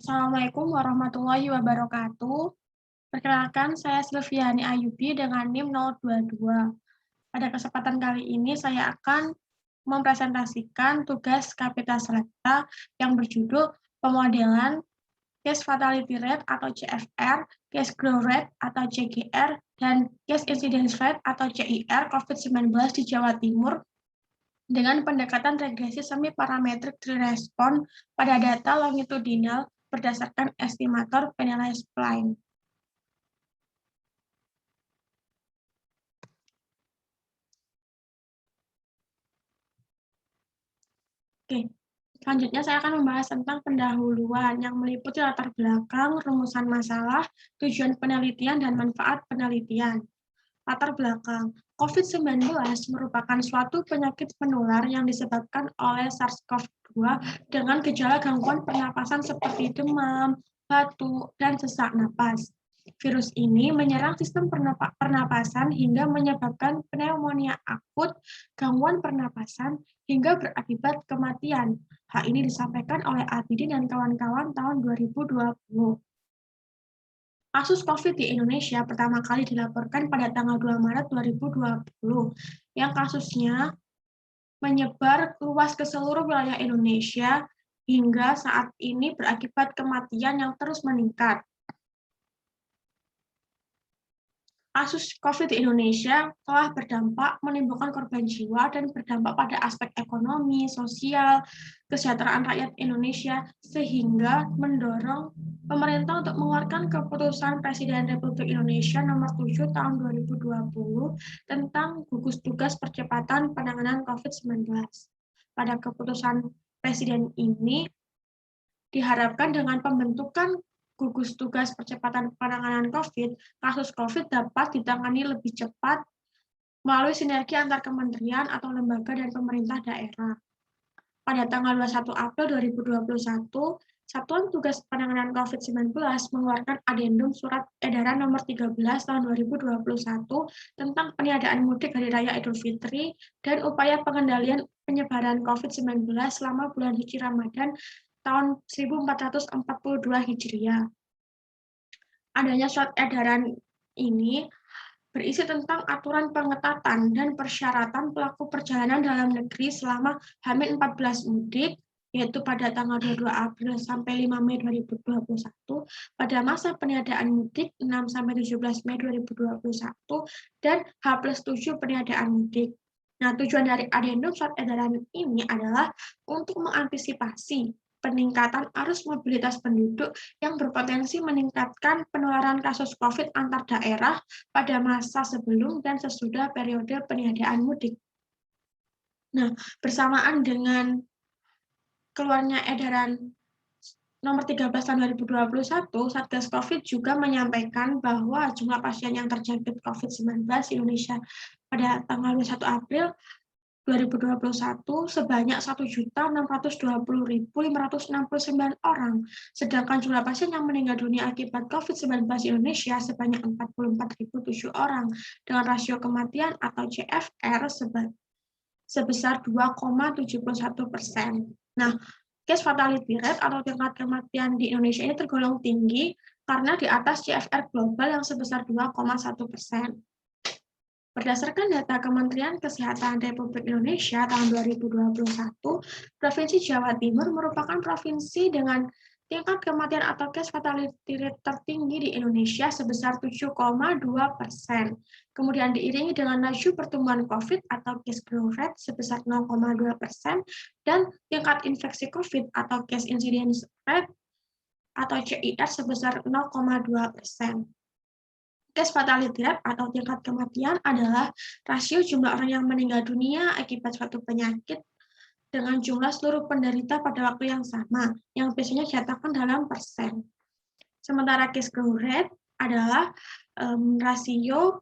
Assalamualaikum warahmatullahi wabarakatuh. Perkenalkan, saya Silviani Ayubi dengan NIM 022. Pada kesempatan kali ini saya akan mempresentasikan tugas Kapita Selekta yang berjudul pemodelan Case Fatality Rate atau CFR, Case Growth Rate atau CGR, dan Case Incidence Rate atau CIR COVID-19 di Jawa Timur dengan pendekatan regresi semi-parametrik tree-response pada data longitudinal berdasarkan estimator penilai spline. Oke, selanjutnya saya akan membahas tentang pendahuluan yang meliputi latar belakang, rumusan masalah, tujuan penelitian, dan manfaat penelitian. Latar belakang, COVID-19 merupakan suatu penyakit menular yang disebabkan oleh SARS-CoV-2 dengan gejala gangguan pernapasan seperti demam, batuk, dan sesak napas. Virus ini menyerang sistem pernapasan hingga menyebabkan pneumonia akut, gangguan pernapasan, hingga berakibat kematian. Hal ini disampaikan oleh Abidin dan kawan-kawan tahun 2020. Kasus COVID di Indonesia pertama kali dilaporkan pada tanggal 2 Maret 2020, yang kasusnya menyebar luas ke seluruh wilayah Indonesia hingga saat ini berakibat kematian yang terus meningkat. Kasus COVID di Indonesia telah berdampak menimbulkan korban jiwa dan berdampak pada aspek ekonomi, sosial, kesejahteraan rakyat Indonesia, sehingga mendorong pemerintah untuk mengeluarkan keputusan Presiden Republik Indonesia nomor 7 tahun 2020 tentang gugus tugas percepatan penanganan COVID-19. Pada keputusan Presiden ini diharapkan dengan pembentukan gugus tugas percepatan penanganan COVID, kasus COVID dapat ditangani lebih cepat melalui sinergi antar kementerian atau lembaga dan pemerintah daerah. Pada tanggal 21 April 2021, Satuan Tugas Penanganan COVID-19 mengeluarkan adendum Surat Edaran Nomor 13 Tahun 2021 tentang peniadaan mudik Hari Raya Idul Fitri dan upaya pengendalian penyebaran COVID-19 selama bulan suci Ramadan tahun 1442 Hijriah. Adanya surat edaran ini berisi tentang aturan pengetatan dan persyaratan pelaku perjalanan dalam negeri selama H-14 mudik, yaitu pada tanggal 22 April sampai 5 Mei 2021, pada masa peniadaan mudik 6 sampai 17 Mei 2021, dan H+7 peniadaan mudik. Nah, tujuan dari adendum surat edaran ini adalah untuk mengantisipasi peningkatan arus mobilitas penduduk yang berpotensi meningkatkan penularan kasus COVID antar daerah pada masa sebelum dan sesudah periode peniadaan mudik. Nah, bersamaan dengan keluarnya edaran nomor 13 tahun 2021, Satgas COVID juga menyampaikan bahwa jumlah pasien yang terjangkit COVID-19 di Indonesia pada tanggal 21 April 2021 sebanyak 1.620.569 orang, sedangkan jumlah pasien yang meninggal dunia akibat COVID-19 di Indonesia sebanyak 44.007 orang, dengan rasio kematian atau CFR sebesar 2,71%. Nah, case fatality rate atau tingkat kematian di Indonesia ini tergolong tinggi karena di atas CFR global yang sebesar 2,1%. Berdasarkan data Kementerian Kesehatan Republik Indonesia tahun 2021, Provinsi Jawa Timur merupakan provinsi dengan tingkat kematian atau case fatality rate tertinggi di Indonesia sebesar 7,2%. Kemudian diiringi dengan laju pertumbuhan COVID atau case growth rate sebesar 0,2% dan tingkat infeksi COVID atau case incidence rate atau CIR sebesar 0,2%. Case fatality rate atau tingkat kematian adalah rasio jumlah orang yang meninggal dunia akibat suatu penyakit dengan jumlah seluruh penderita pada waktu yang sama, yang biasanya dinyatakan dalam persen. Sementara case growth rate adalah rasio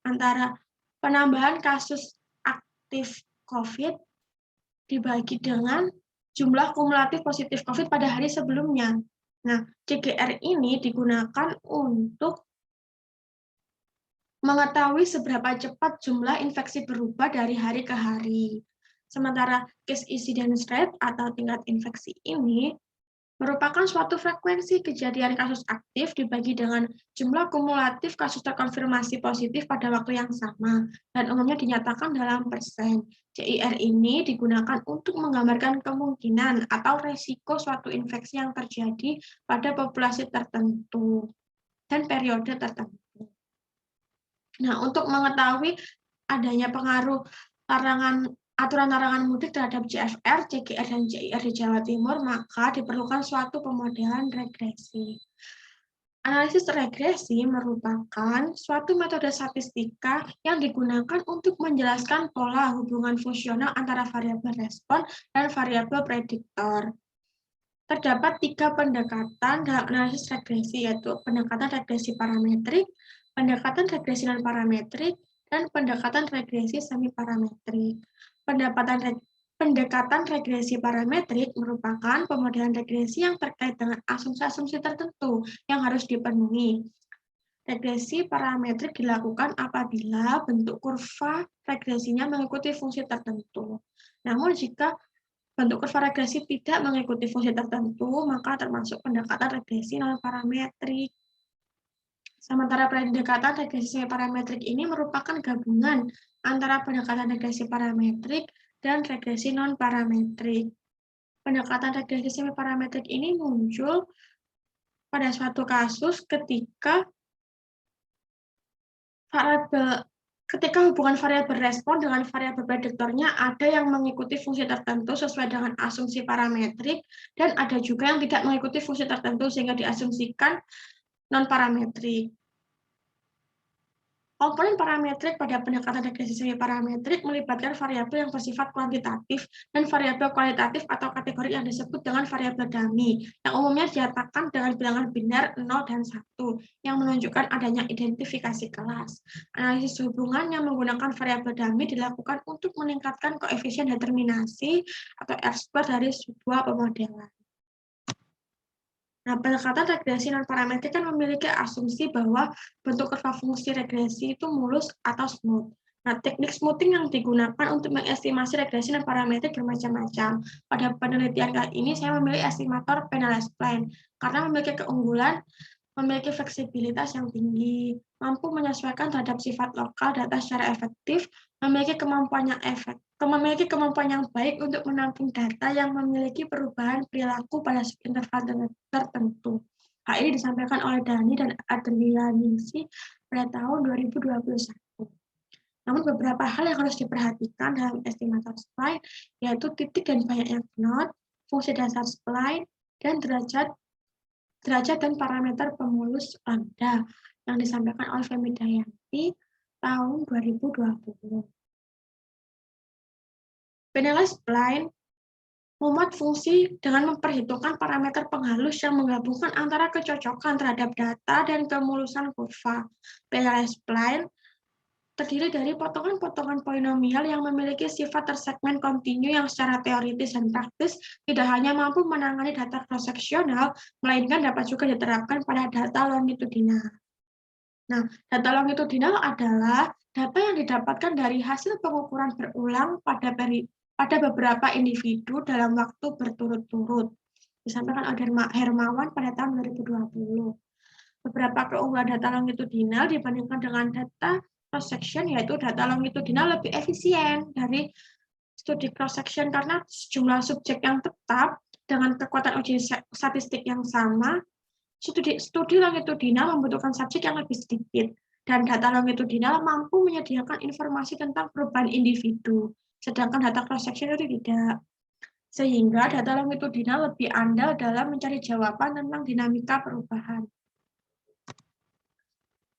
antara penambahan kasus aktif COVID dibagi dengan jumlah kumulatif positif COVID pada hari sebelumnya. Nah, CGR ini digunakan untuk mengetahui seberapa cepat jumlah infeksi berubah dari hari ke hari. Sementara case incidence rate atau tingkat infeksi ini merupakan suatu frekuensi kejadian kasus aktif dibagi dengan jumlah kumulatif kasus terkonfirmasi positif pada waktu yang sama, dan umumnya dinyatakan dalam persen. CIR ini digunakan untuk menggambarkan kemungkinan atau resiko suatu infeksi yang terjadi pada populasi tertentu dan periode tertentu. Nah, untuk mengetahui adanya pengaruh aturan larangan mudik terhadap CFR, CGR, dan CIR di Jawa Timur, maka diperlukan suatu pemodelan regresi. Analisis regresi merupakan suatu metode statistika yang digunakan untuk menjelaskan pola hubungan fungsional antara variabel respon dan variabel prediktor. Terdapat 3 pendekatan dalam analisis regresi, yaitu pendekatan regresi parametrik, pendekatan regresi non-parametrik, dan pendekatan regresi semi-parametrik. Pendekatan regresi parametrik merupakan pemodelan regresi yang terkait dengan asumsi-asumsi tertentu yang harus dipenuhi. Regresi parametrik dilakukan apabila bentuk kurva regresinya mengikuti fungsi tertentu. Namun jika bentuk kurva regresi tidak mengikuti fungsi tertentu, maka termasuk pendekatan regresi non-parametrik. Sementara pendekatan regresi parametrik ini merupakan gabungan antara pendekatan regresi parametrik dan regresi non-parametrik. Pendekatan regresi semi-parametrik ini muncul pada suatu kasus ketika hubungan variabel respon dengan variabel prediktornya ada yang mengikuti fungsi tertentu sesuai dengan asumsi parametrik, dan ada juga yang tidak mengikuti fungsi tertentu sehingga diasumsikan non-parametrik. Komponen parametrik pada pendekatan regresi semi-parametrik melibatkan variabel yang bersifat kuantitatif dan variabel kualitatif atau kategori yang disebut dengan variabel dummy, yang umumnya dinyatakan dengan bilangan biner 0 dan 1, yang menunjukkan adanya identifikasi kelas. Analisis hubungan yang menggunakan variabel dummy dilakukan untuk meningkatkan koefisien determinasi atau R-square dari sebuah pemodelan. Nah, pendekatan regresi non-parametrik kan memiliki asumsi bahwa bentuk kurva fungsi regresi itu mulus atau smooth. Nah, teknik smoothing yang digunakan untuk mengestimasi regresi non-parametrik bermacam-macam. Pada penelitian kali ini, saya memilih estimator Penales-Spline karena memiliki keunggulan, memiliki fleksibilitas yang tinggi, mampu menyesuaikan terhadap sifat lokal data secara efektif, memiliki kemampuan yang baik untuk menampung data yang memiliki perubahan perilaku pada interval tertentu. Hal ini disampaikan oleh Dani dan Adrianingsi pada tahun 2021. Namun beberapa hal yang harus diperhatikan dalam estimator spline, yaitu titik dan banyaknya knot, fungsi dasar spline, dan derajat dan parameter pemulus lambda yang disampaikan oleh Femi Dayanti tahun 2020. Penales-Spline memuat fungsi dengan memperhitungkan parameter penghalus yang menggabungkan antara kecocokan terhadap data dan kemulusan kurva. Penales-Spline terdiri dari potongan-potongan polinomial yang memiliki sifat tersegmen kontinu yang secara teoritis dan praktis tidak hanya mampu menangani data cross-seksional, melainkan dapat juga diterapkan pada data longitudinal. Nah, data longitudinal adalah data yang didapatkan dari hasil pengukuran berulang pada beberapa individu dalam waktu berturut-turut. Disampaikan oleh Hermawan pada tahun 2020. Beberapa keunggulan data longitudinal dibandingkan dengan data cross-section, yaitu data longitudinal lebih efisien dari studi cross-section karena jumlah subjek yang tetap dengan kekuatan uji statistik yang sama. Studi longitudinal membutuhkan subjek yang lebih sedikit, dan data longitudinal mampu menyediakan informasi tentang perubahan individu, sedangkan data cross-section itu tidak. Sehingga data longitudinal lebih andal dalam mencari jawaban tentang dinamika perubahan.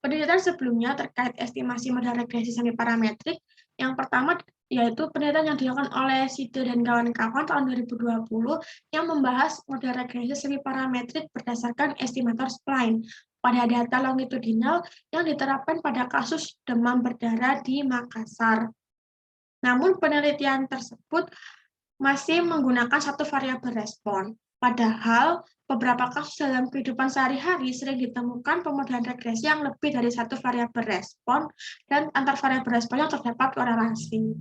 Penelitian sebelumnya terkait estimasi model regresi semi-parametrik, yang pertama yaitu penelitian yang dilakukan oleh Side dan kawan-kawan tahun 2020 yang membahas model regresi semi-parametrik berdasarkan estimator spline pada data longitudinal yang diterapkan pada kasus demam berdarah di Makassar. Namun penelitian tersebut masih menggunakan satu variabel respon, padahal beberapa kasus dalam kehidupan sehari-hari sering ditemukan pemodelan regresi yang lebih dari satu variabel respon, dan antar variabel respon yang terdapat korelasi.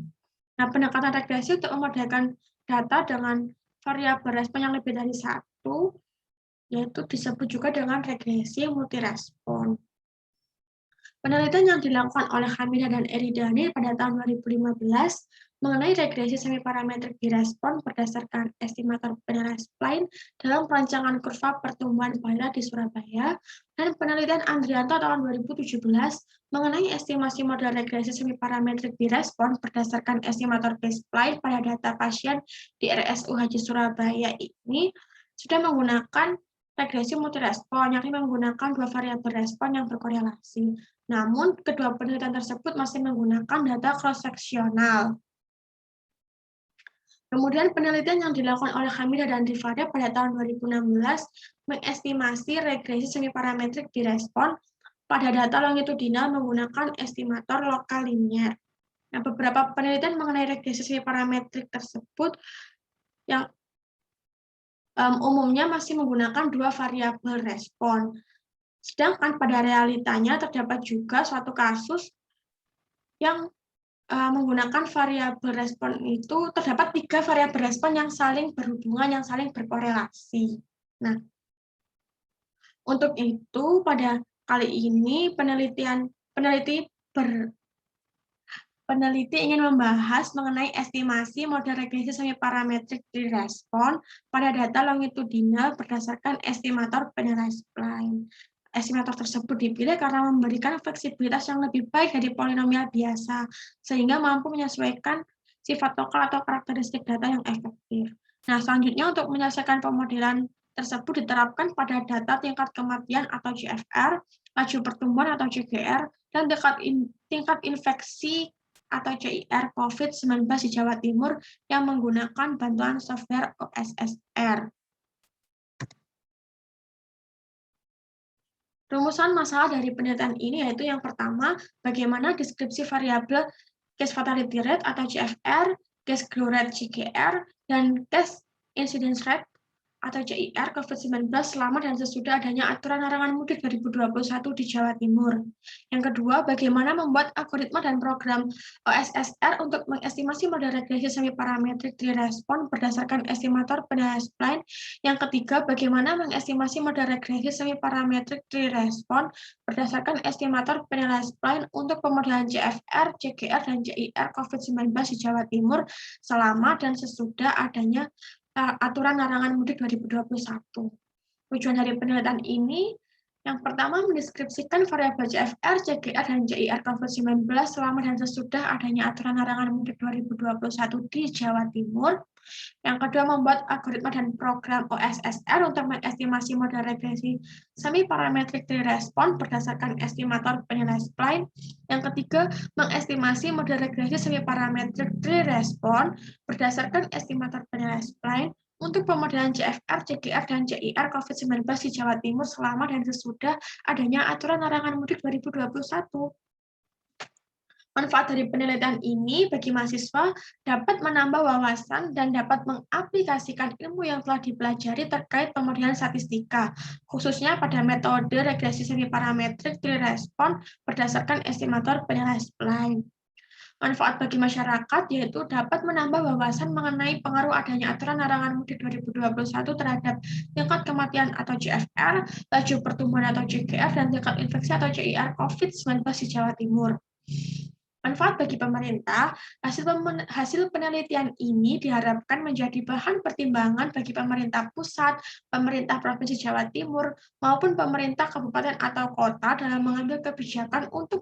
Nah, pendekatan regresi untuk memodelkan data dengan variabel respon yang lebih dari satu yaitu disebut juga dengan regresi multirespon. Penelitian yang dilakukan oleh Hamidah dan Eridani pada tahun 2015 mengenai regresi semiparametrik di respon berdasarkan estimator penilaian spline dalam perancangan kurva pertumbuhan payudara di Surabaya, dan penelitian Andrianto tahun 2017 mengenai estimasi model regresi semiparametrik di respon berdasarkan estimator spline pada data pasien di RSU Haji Surabaya ini sudah menggunakan regresi multirespon, yakni menggunakan dua variabel respon yang berkorelasi. Namun, kedua penelitian tersebut masih menggunakan data cross-seksional. Kemudian penelitian yang dilakukan oleh Hamidah dan Rifada pada tahun 2016 mengestimasi regresi semiparametrik di respon pada data longitudinal menggunakan estimator lokal linier. Nah, beberapa penelitian mengenai regresi semiparametrik tersebut yang umumnya masih menggunakan dua variabel respon. Sedangkan pada realitanya terdapat juga suatu kasus yang menggunakan variabel respon itu terdapat 3 variabel respon yang saling berhubungan, yang saling berkorelasi. Nah, untuk itu pada kali ini peneliti ingin membahas mengenai estimasi model regresi semiparametrik di respon pada data longitudinal berdasarkan estimator penilaian spline. Estimator tersebut dipilih karena memberikan fleksibilitas yang lebih baik dari polinomial biasa, sehingga mampu menyesuaikan sifat lokal atau karakteristik data yang efektif. Nah, selanjutnya untuk menyelesaikan pemodelan tersebut diterapkan pada data tingkat kematian atau GFR, laju pertumbuhan atau CGR, dan tingkat infeksi atau CIR COVID-19 di Jawa Timur yang menggunakan bantuan software OSSR. Rumusan masalah dari penelitian ini yaitu yang pertama, bagaimana deskripsi variabel case fatality rate atau CFR, case grow rate CGR, dan case incidence rate atau CIR COVID-19 selama dan sesudah adanya aturan larangan mudik 2021 di Jawa Timur. Yang kedua, bagaimana membuat algoritma dan program OSSR untuk mengestimasi model regresi semiparametrik di respon berdasarkan estimator penilaian spline. Yang ketiga, bagaimana mengestimasi model regresi semiparametrik di respon berdasarkan estimator penilaian spline untuk pemodelan CFR, CGR, dan CIR COVID-19 di Jawa Timur selama dan sesudah adanya aturan larangan mudik 2021. Tujuan dari penelitian ini yang pertama mendeskripsikan variabel CFR, CGR, dan CIR COVID-19 selama dan sesudah adanya aturan larangan mudik 2021 di Jawa Timur. Yang kedua, membuat algoritma dan program OSSR untuk mengestimasi model regresi semiparametrik di respon berdasarkan estimator penilaian spline. Yang ketiga, mengestimasi model regresi semiparametrik di respon berdasarkan estimator penilaian spline untuk pemodelan CFR, CGR, dan CIR COVID-19 di Jawa Timur selama dan sesudah adanya aturan larangan mudik 2021. Manfaat dari penelitian ini bagi mahasiswa dapat menambah wawasan dan dapat mengaplikasikan ilmu yang telah dipelajari terkait pemodelan statistika, khususnya pada metode regresi semiparametrik di respon berdasarkan estimator penilaian spline. Manfaat bagi masyarakat yaitu dapat menambah wawasan mengenai pengaruh adanya aturan larangan mudik 2021 terhadap tingkat kematian atau GFR, laju pertumbuhan atau CGR, dan tingkat infeksi atau CIR COVID-19 di Jawa Timur. Manfaat bagi pemerintah, hasil penelitian ini diharapkan menjadi bahan pertimbangan bagi pemerintah pusat, pemerintah Provinsi Jawa Timur, maupun pemerintah kabupaten atau kota dalam mengambil kebijakan untuk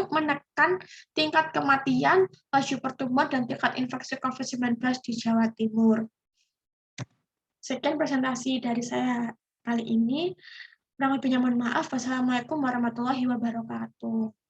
menekan tingkat kematian, laju pertumbuhan, dan tingkat infeksi COVID-19 di Jawa Timur. Sekian presentasi dari saya kali ini. Kurang lebihnya mohon maaf. Wassalamualaikum warahmatullahi wabarakatuh.